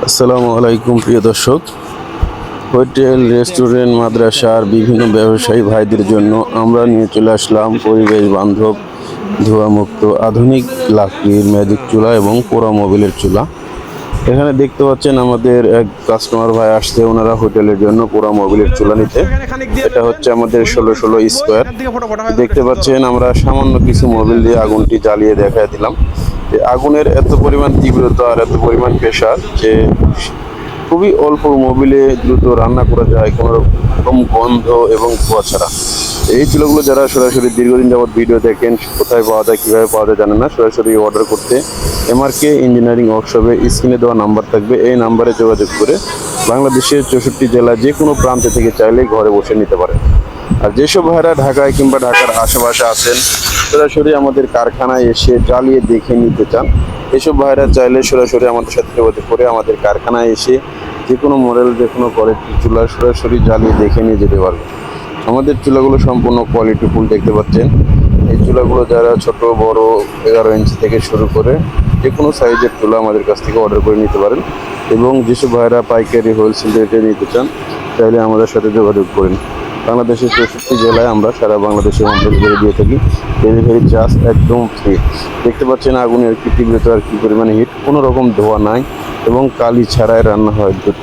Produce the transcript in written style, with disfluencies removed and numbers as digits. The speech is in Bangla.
আসসালামু আলাইকুম প্রিয় দর্শক। হোটেল, রেস্টুরেন্ট, মাদ্রাসার বিভিন্ন ব্যবসায়ী ভাইদের জন্য আমরা নিয়ে চলে আসলাম পরিবেশ বান্ধব, ধোঁয়ামুক্ত আধুনিক লাকড়ির ম্যাজিক চুলা এবং পোড়া মোবিলের চুলা। এখানে দেখতে পাচ্ছেন আমাদের এক কাস্টমার ভাই আসছে ওনারা হোটেলের জন্য পোড়া মোবিলের চুলা নিতে। এটা হচ্ছে আমাদের 16 স্কোয়ার। দেখতে পাচ্ছেন আমরা সামান্য কিছু মোবিল দিয়ে আগুনটি জ্বালিয়ে দেখায় দিলাম যে আগুনের এত পরিমাণ তীব্রতা আর এত পরিমাণ প্রেশার যে খুবই অল্প মোবিলে দ্রুত রান্না করা যায় কোনো রকম গন্ধ এবং ধোঁয়া ছাড়া। এই চুলাগুলো যারা সরাসরি দীর্ঘদিন যাবৎ ভিডিও দেখেন, কোথায় পাওয়া যায় কীভাবে পাওয়া যায় জানেন না, সরাসরি অর্ডার করতে এমআরকে ইঞ্জিনিয়ারিং ওয়ার্কশপে স্ক্রিনে দেওয়া নাম্বার থাকবে, এই নাম্বারে যোগাযোগ করে বাংলাদেশের 64 জেলা যে কোনো প্রান্তে থেকে চাইলে ঘরে বসে নিতে পারেন। আর যেসব ভাইরা ঢাকায় কিংবা ঢাকার আশেপাশে আছেন সরাসরি আমাদের কারখানায় এসে জ্বালিয়ে দেখে নিতে চান, এসব ভাইরা চাইলে সরাসরি আমাদের সাথে যোগাযোগ করে আমাদের কারখানায় এসে যে কোনো মডেল, যে কোনো কোয়ালিটির চুলা সরাসরি জ্বালিয়ে দেখে নিয়ে যেতে পারবে। আমাদের চুলাগুলো সম্পূর্ণ কোয়ালিটিফুল দেখতে পাচ্ছেন। এই চুলাগুলো যারা ছোট বড় 11 ইঞ্চি থেকে শুরু করে যে কোনো সাইজের চুলা আমাদের কাছ থেকে অর্ডার করে নিতে পারেন। এবং যেসব ভাইরা পাইকারি হোলসেল রেটে নিতে চান চাইলে আমাদের সাথে যোগাযোগ করেন। বাংলাদেশের 64 জেলায় আমরা সারা বাংলাদেশে হোম ডেলিভারি দিয়ে থাকি। ডেলিভারি চার্জ একদম ফ্রি। দেখতে পাচ্ছেন আগুনের কি তীব্রতা আর কি পরিমাণে হিট, কোনো রকম ধোঁয়া নাই এবং কালি ছাড়াই রান্না হয় দ্রুত।